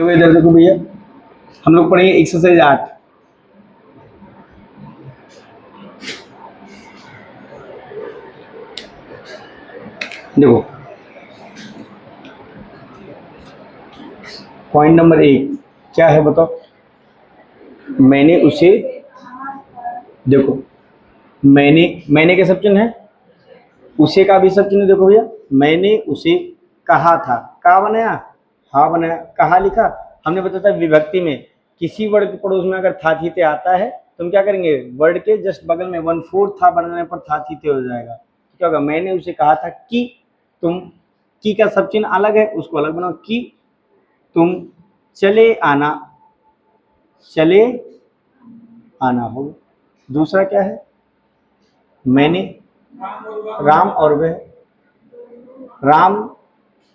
इधर देखो भैया, हम लोग पढ़ेंगे एक्सरसाइज 8। देखो पॉइंट नंबर 1 क्या है बताओ। मैंने उसे, देखो मैंने क्या सब चिन्ह है, उसे का भी सब चिन्ह देखो भैया। मैंने उसे कहा था, का बनाया, हा बनाया, कहा लिखा। हमने बताया था विभक्ति में किसी वर्ड के पड़ोस में अगर था थी ते आता है तो हम क्या करेंगे, वर्ड के जस्ट बगल में 1/4 था बनाने पर था थी ते हो जाएगा। क्या होगा, मैंने उसे कहा था कि तुम, की का सब चिन्ह अलग है, उसको अलग बनाओ। कि तुम चले आना, चले आना होगा। दूसरा क्या है, मैंने, राम और वह, राम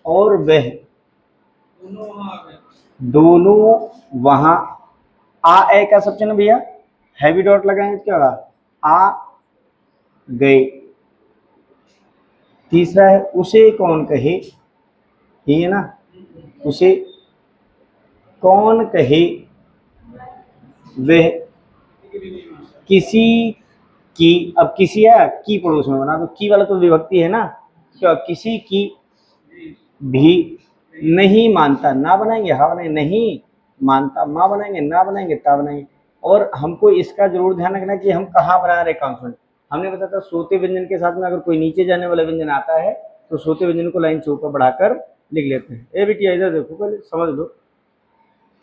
और वह दोनों वहां, आ ए का सब चिन्ह भैया हैवी डॉट लगाएंगे तो क्या होगा, आ गए। तीसरा है उसे कौन कहे, ये है ना, उसे कौन कहे वह किसी की। अब किसी है की पड़ोस में बना, तो की वाला तो विभक्ति है ना, क्या किसी की भी नहीं मानता, ना बनाएंगे हा बनाएंगे, नहीं मानता माँ बनाएंगे, ना बनाएंगे ता बनाएंगे। और हमको इसका जरूर ध्यान रखना कि हम कहाँ बना रहे कॉन्सोनेंट। हमने बताया था सोते व्यंजन के साथ में अगर कोई नीचे जाने वाला व्यंजन आता है तो सोते व्यंजन को लाइन से ऊपर बढ़ाकर लिख लेते हैं। ए बेटिया इधर देखो पहले समझ लो।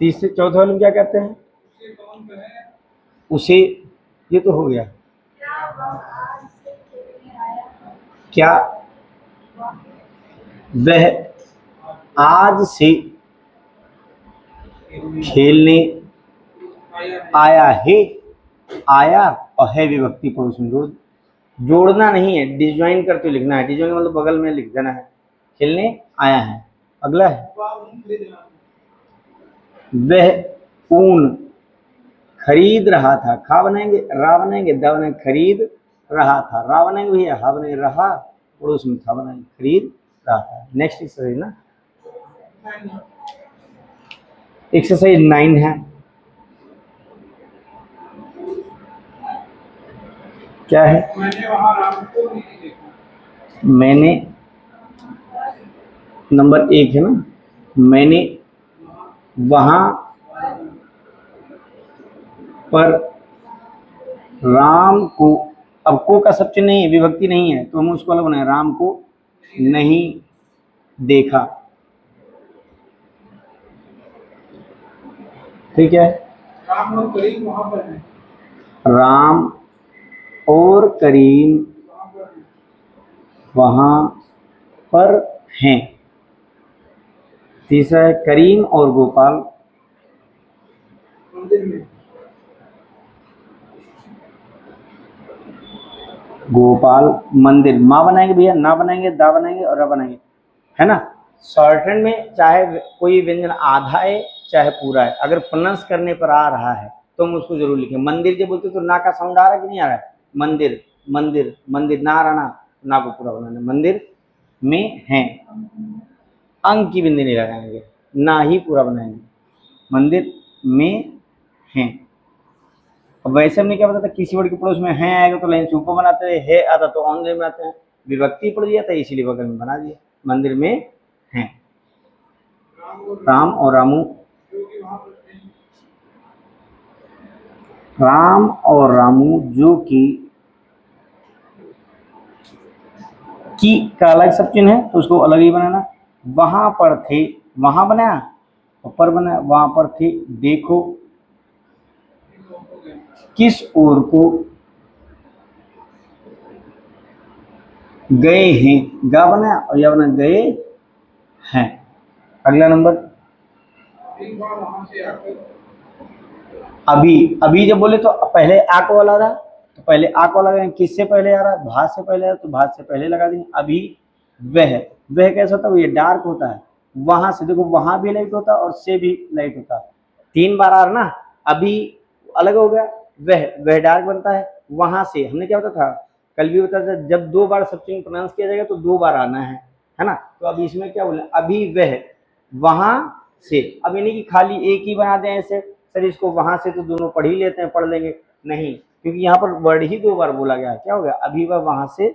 तीसरे चौथे वाले में क्या कहते हैं, उसे, ये तो हो गया, क्या वह आज से खेलने आया है, आया और है विभक्ति पड़ोस में जोड़ना नहीं है, डिज्वाइन करके लिखना है। डिज्वाइन मतलब बगल में लिख देना है, खेलने आया है। अगला है वह ऊन खरीद रहा था, खा बनाएंगे, रा बनाएंगे, दा बनाएंगे, खरीद रहा था, रा बनाएंगे भैया, हा बनाएंगे, रहा पड़ोस में था बनाएंगे, खरीद रहा था। नेक्स्ट एक्सरसाइज ना, एक्सरसाइज 9 है, क्या है, मैंने नंबर 1 है ना, मैंने वहां पर राम को, अब को का सब चिन्ह नहीं है, विभक्ति नहीं है, तो हम उसको अलग बनाए, राम को नहीं देखा। ठीक है, राम और करीम वहां पर है, राम और करीम वहां पर हैं। तीसरा है करीम और गोपाल मंदिर में, गोपाल मंदिर, माँ बनाएंगे भैया, ना बनाएंगे, दा बनाएंगे और र बनाएंगे, है ना। शॉर्टहैंड में चाहे कोई व्यंजन आधा है चाहे पूरा है, अगर प्रोनाउंस करने पर आ रहा है तो हम उसको जरूर लिखें। मंदिर जब बोलते तो ना का साउंड आ रहा है कि नहीं आ रहा है, मंदिर मंदिर मंदिर, ना आ रहा ना को पूरा बनाना, मंदिर में है, अंक की बिंदी नहीं लगाएंगे, ना ही पूरा बनाएंगे, मंदिर में है। अब वैसे हमने क्या बताया था, किसी वर्ड के पड़ोस में है आएगा तो लाइन से ऊपर बनाते हैं, आता तो ऑन लाइन बनाते हैं, विभक्ति पड़ दिया था इसीलिए बगल में बना दिया, मंदिर में है। राम और रामू, राम और रामू जो की का अलग सब चिन्ह है तो उसको अलग ही बनाना। वहां पर थे, वहां बनाया ऊपर बनाया, वहां पर थे, देखो किस ओर को गए हैं, गा बनाया और या बना गए हैं। अगला नंबर, अभी, अभी जब बोले तो पहले आक वाला रहा तो पहले आक वाला लगाएंगे, किससे पहले आ रहा है, भात से पहले आ रहा तो भात से पहले लगा देंगे। अभी वह कैसा होता है, ये डार्क होता है, वहां से देखो, वहां भी लाइट होता है और से भी लाइट होता है, 3 बार आ रहा ना, अभी अलग हो गया, वह डार्क बनता है। वहां से हमने क्या बताया था, कल भी बताया था, जब 2 बार सब चीज प्रोनाउंस किया जाएगा तो 2 बार आना है ना। तो अब इसमें क्या बोले, अभी वह वहां से। अब यानी कि खाली एक ही बना दें ऐसे, सर इसको वहां से तो दोनों पढ़ ही लेते हैं, पढ़ लेंगे, नहीं, क्योंकि यहाँ पर वर्ड ही 2 बार बोला गया है। क्या हो गया, अभी वह वहां से,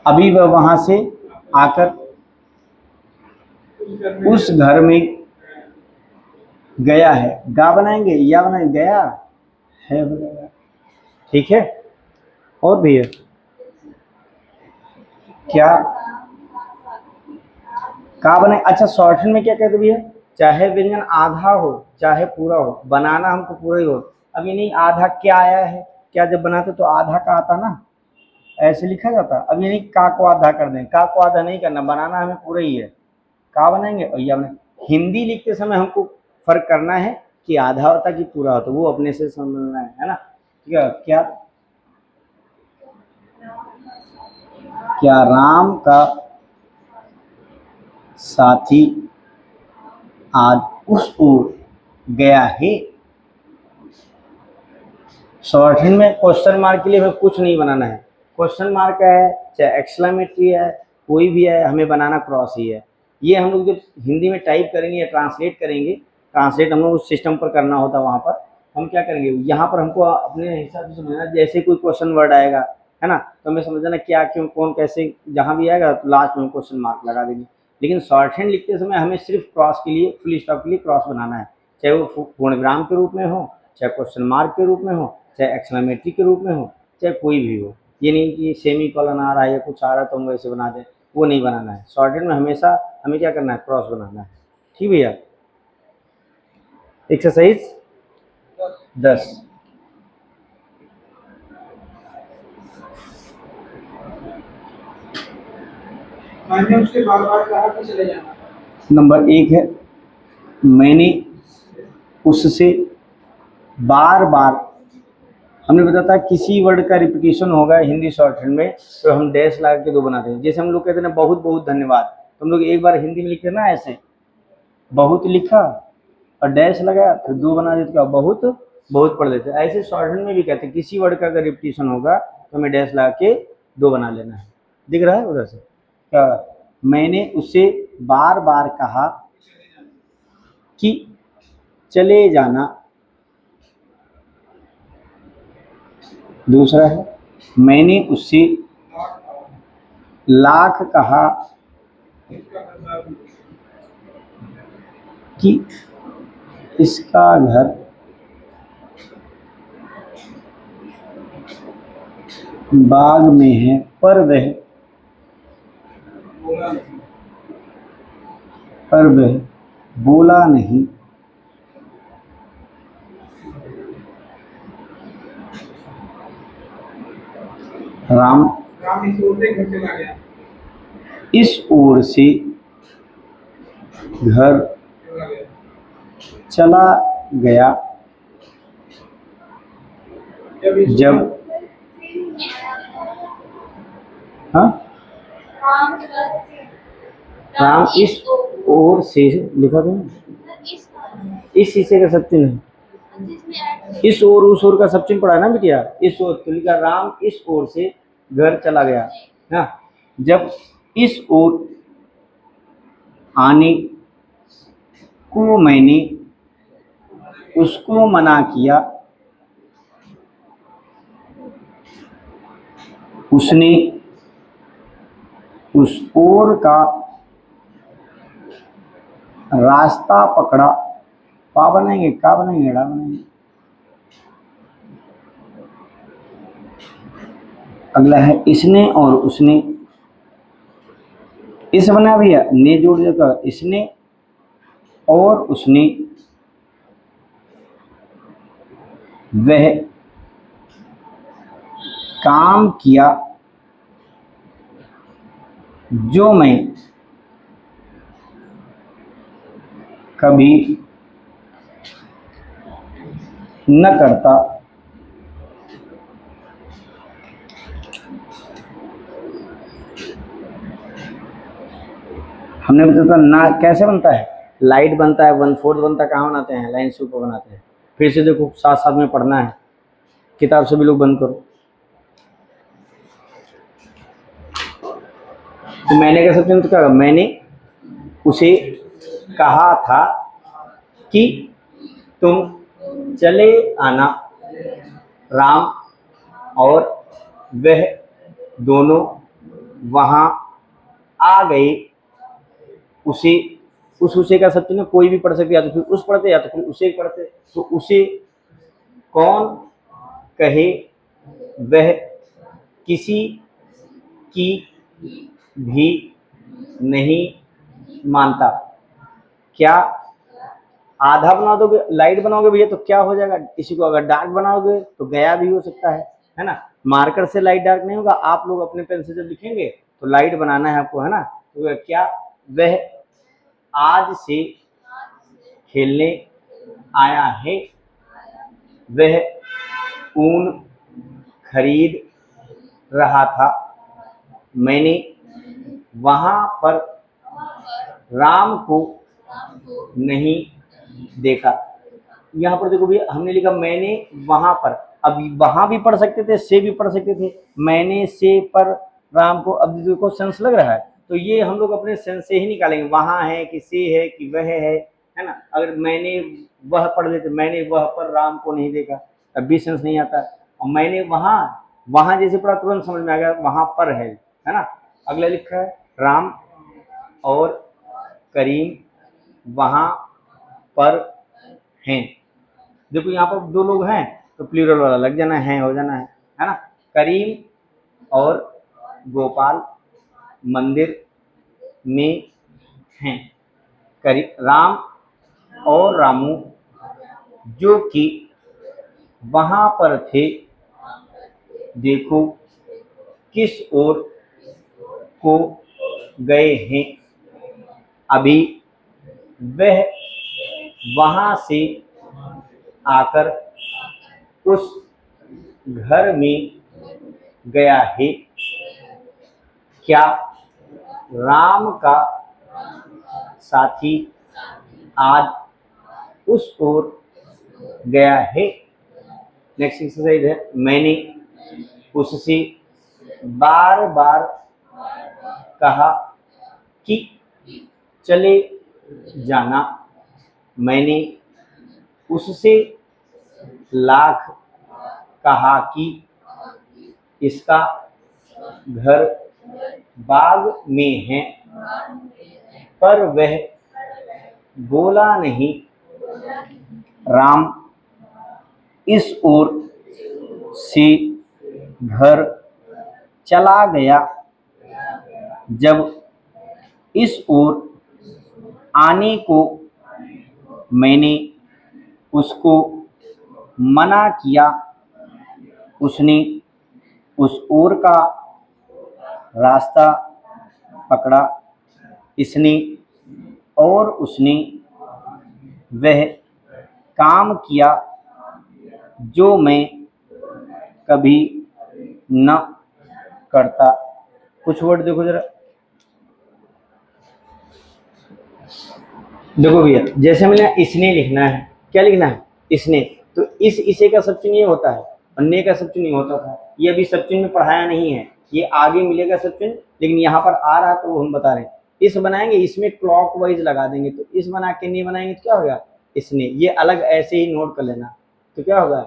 अभी वह वहां से आकर उस घर में गया है। गा बनाएंगे या बनाएंगे, गया है हो जाएगा। ठीक है, और भी है क्या, का बने। अच्छा, शॉर्टहैंड में क्या कहते भैया, चाहे व्यंजन आधा हो चाहे पूरा हो, बनाना हमको पूरा ही हो। अब ये नहीं आधा क्या आया है, क्या जब बनाते तो आधा का आता ना, ऐसे लिखा जाता। अब ये नहीं का को आधा कर दें, का को आधा नहीं करना, बनाना हमें पूरा ही है। का बनाएंगे और या बने। हिंदी लिखते समय हमको फर्क करना है कि आधा होता कि पूरा होता, वो अपने से समझना है ना। ठीक है, क्या, क्या राम का साथी आज उस ओर गया है। शॉर्टहैंड में क्वेश्चन मार्क के लिए हमें कुछ नहीं बनाना है। क्वेश्चन मार्क है चाहे एक्सक्लेमेटरी है, कोई भी है, हमें बनाना क्रॉस ही है। ये हम लोग जब हिंदी में टाइप करेंगे या ट्रांसलेट करेंगे, ट्रांसलेट हम लोग उस सिस्टम पर करना होता है। वहाँ पर हम क्या करेंगे, यहाँ पर हमको अपने हिसाब से समझना, जैसे कोई क्वेश्चन वर्ड आएगा है ना, तो हमें समझना क्या क्यों कौन कैसे, जहाँ भी आएगा तो लास्ट में क्वेश्चन मार्क लगा देंगे। लेकिन शॉर्टहैंड लिखते समय हमें सिर्फ क्रॉस के लिए, फुल स्टॉप के लिए क्रॉस बनाना है, चाहे वो पूर्णविराम के रूप में हो, चाहे क्वेश्चन मार्क के रूप में हो, चाहे एक्सक्लेमेटरी के रूप में हो, चाहे कोई भी हो। ये नहीं कि सेमी कॉलन आ रहा है या कुछ आ रहा है तो हम वैसे बना दें, वो नहीं बनाना है। शॉर्टहैंड में हमेशा हमें क्या करना है, क्रॉस बनाना है। ठीक भैया। एक्सरसाइज 10, उसके बार बार कहा कि चले जाना। नंबर 1 है, मैंने उससे बार बार, हमने बताया था किसी वर्ड का रिपीटिशन होगा हिंदी शॉर्टहैंड में तो हम डैश लगा के 2 बनाते हैं। जैसे हम लोग कहते हैं ना बहुत बहुत धन्यवाद, तो हम लोग एक बार हिंदी में लिखते हैं ना ऐसे, बहुत लिखा और डैश लगाया फिर 2 बना देते, क्या बहुत बहुत पढ़ देते। ऐसे शॉर्टहैंड में भी कहते हैं किसी वर्ड का अगर रिपीटिशन होगा तो हमें डैश लगा के 2 बना लेना है। दिख रहा है उधर से, क्या, मैंने उसे बार बार कहा कि चले जाना। दूसरा है, मैंने उससे लाख कहा कि इसका घर बाग में है पर वह बोला नहीं। राम इस ओर से घर चला गया जब, हाँ, राम इस ओर से लिखा था, इस शीशे का सचिन है, इस ओर उस ओर का सचिन पड़ा है ना बिटिया, इस ओर तो लिखा राम इस ओर से घर चला गया ना। जब इस ओर आने को मैंने उसको मना किया, उसने उस ओर का रास्ता पकड़ा। पा बनाएंगे, का बनाएंगे, एड़ा बनाएंगे। अगला है इसने और उसने, इस बना भैया ने जोड़ दिया तो इसने और उसने वह काम किया जो मैं कभी न करता। हमने बताया था ना कैसे बनता है, लाइट बनता है, 1/4 बनता है, कहाँ बनाते हैं, लाइन से ऊपर बनाते हैं। फिर से देखो साथ साथ में पढ़ना है, किताब से भी लोग बंद करो। तो मैंने का सब चिन्ह तो क्या होगा, मैंने उसे कहा था कि तुम चले आना। राम और वह दोनों वहां आ गए। उसे, उसे का सब चिन्ह कोई भी पढ़ सकते, या तो फिर उस पढ़ते या तो फिर उसे पढ़ते। तो उसे कौन कहे वह किसी की भी नहीं मानता। क्या आधा बना दोगे, लाइट बनाओगे भैया तो क्या हो जाएगा, किसी को अगर डार्क बनाओगे तो गया भी हो सकता है ना। मार्कर से लाइट डार्क नहीं होगा, आप लोग अपने पेन से जब लिखेंगे तो लाइट बनाना है आपको, है ना। तो क्या वह आज से खेलने आया है। वह ऊन खरीद रहा था। मैंने वहां पर राम को नहीं देखा। यहाँ पर देखो भैया हमने लिखा मैंने वहां पर, अब वहां भी पढ़ सकते थे, से भी पढ़ सकते थे। मैंने से पर राम को, अब देखो सेंस लग रहा है तो ये हम लोग अपने सेंस से ही निकालेंगे, वहां है कि से है कि वह है ना। अगर मैंने वह पढ़ लेते, मैंने वह पर राम को नहीं देखा, तब भी सेंस नहीं आता। और मैंने वहां, वहां जैसे पढ़ा तुरंत समझ में आ गया वहां पर है ना। अगला लिखा है राम और करीम वहां पर हैं। देखो यहाँ पर दो लोग हैं तो प्लूरल वाला लग जाना है, हो जाना है ना। करीम और गोपाल मंदिर में हैं। राम और रामू जो कि वहां पर थे, देखो किस ओर को गए हैं। अभी वह वहां से आकर उस घर में गया है। क्या राम का साथी आज उस ओर गया है। नेक्स्ट एक्सरसाइज है, मैंने उससे बार बार कहा कि चले जाना। मैंने उससे लाख कहा कि इसका घर बाग में है, पर वह बोला नहीं। राम इस ओर से घर चला गया। जब इस ओर आने को मैंने उसको मना किया, उसने उस ओर का रास्ता पकड़ा। इसने और उसने वह काम किया जो मैं कभी न करता। कुछ वर्ड देखो जरा, देखो भैया जैसे मैंने इसने लिखना है, क्या लिखना है इसने, तो इस इसे का सब चिन्ह ये होता है और ने का सब चिन्ह नहीं होता था। ये अभी सब चिन्ह में पढ़ाया नहीं है, ये आगे मिलेगा सब चिन्ह, लेकिन यहाँ पर आ रहा तो वो हम बता रहे हैं। इस बनाएंगे, इसमें क्लॉक वाइज लगा देंगे, तो इस बना के नहीं बनाएंगे तो क्या होगा इसने, ये अलग ऐसे ही नोट कर लेना। तो क्या होगा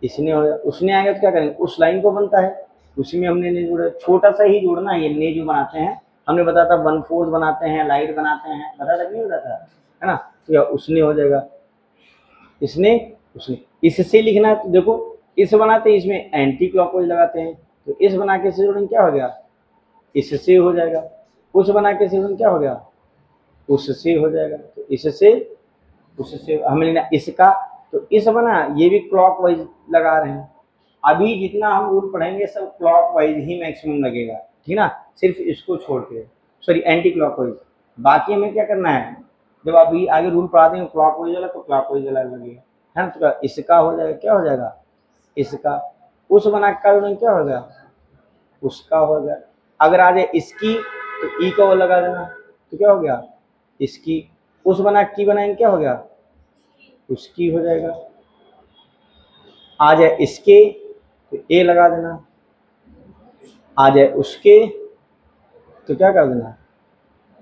इसने हो गया। उसने आएगा तो क्या करेंगे, उस लाइन को बनता है उसी में हमने ने जोड़ा, छोटा सा ही जोड़ना है। ये ने जो बनाते हैं हमने बताया था 1/4 बनाते हैं, लाइट बनाते हैं, बता तक नहीं बताता है ना। तो या उसने हो जाएगा, इसने उसने। इससे लिखना है तो देखो इस बनाते हैं, इसमें एंटी क्लॉकवाइज लगाते हैं, तो इस बना के से जोड़ेंगे क्या हो गया इससे हो जाएगा। उस बना के से जोड़ेंगे क्या हो गया उससे हो जाएगा। तो इससे उससे हमें लेना इसका, तो इस बना ये भी क्लॉक वाइज लगा रहे हैं। अभी जितना हम रूल पढ़ेंगे सब क्लॉक वाइज ही मैक्सिमम लगेगा, ठीक ना, सिर्फ इसको छोड़ के, सॉरी एंटी क्लॉक वाइज। बाकी हमें क्या करना है, जब अभी आगे रूल पढ़ा देंगे क्लॉक वाइज वाला तो क्लॉक वाइज वाला लगेगा, है ना। तो इसका हो जाएगा, क्या हो जाएगा इसका। उस बना का क्या हो गया उसका हो गया। अगर आ जाए इसकी तो ई का वो लगा देना, तो क्या हो गया इसकी। उस बना की बनाएंगे क्या हो गया उसकी हो जाएगा। आ जाए इसके तो ए लगा देना, आ जाए उसके तो क्या कर देना है,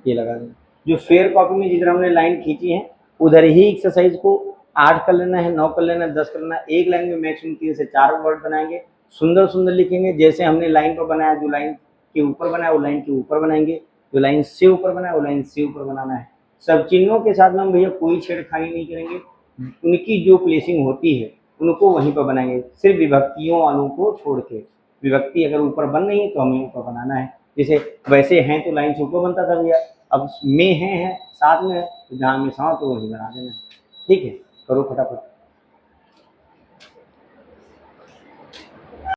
ये लगा देना। जो फेयर कॉपी में जिधर हमने लाइन खींची है उधर ही एक्सरसाइज को 8 कर लेना है, 9 कर लेना है, 10 कर लेना है। एक लाइन में मैक्सिमम 3 से 4 वर्ड बनाएंगे, सुंदर सुंदर लिखेंगे। जैसे हमने लाइन पर बनाया, जो लाइन के ऊपर बनाया वो लाइन के ऊपर बनाएंगे, जो लाइन से ऊपर बनाया वो लाइन से ऊपर बनाना है। सब चिन्हों के साथ में हम भैया कोई छेड़खानी नहीं करेंगे, उनकी जो प्लेसिंग होती है उनको वहीं पर बनाएंगे, सिर्फ विभक्तियों वालों को छोड़ के। विभक्ति अगर ऊपर बन रही है तो हमें ऊपर बनाना है। जैसे वैसे हैं तो लाइन से ऊपर बनता था भैया, अब में हैं साथ में है तो जहाँ में साथ तो वहीं बना देना है। ठीक है, करो फटाफट।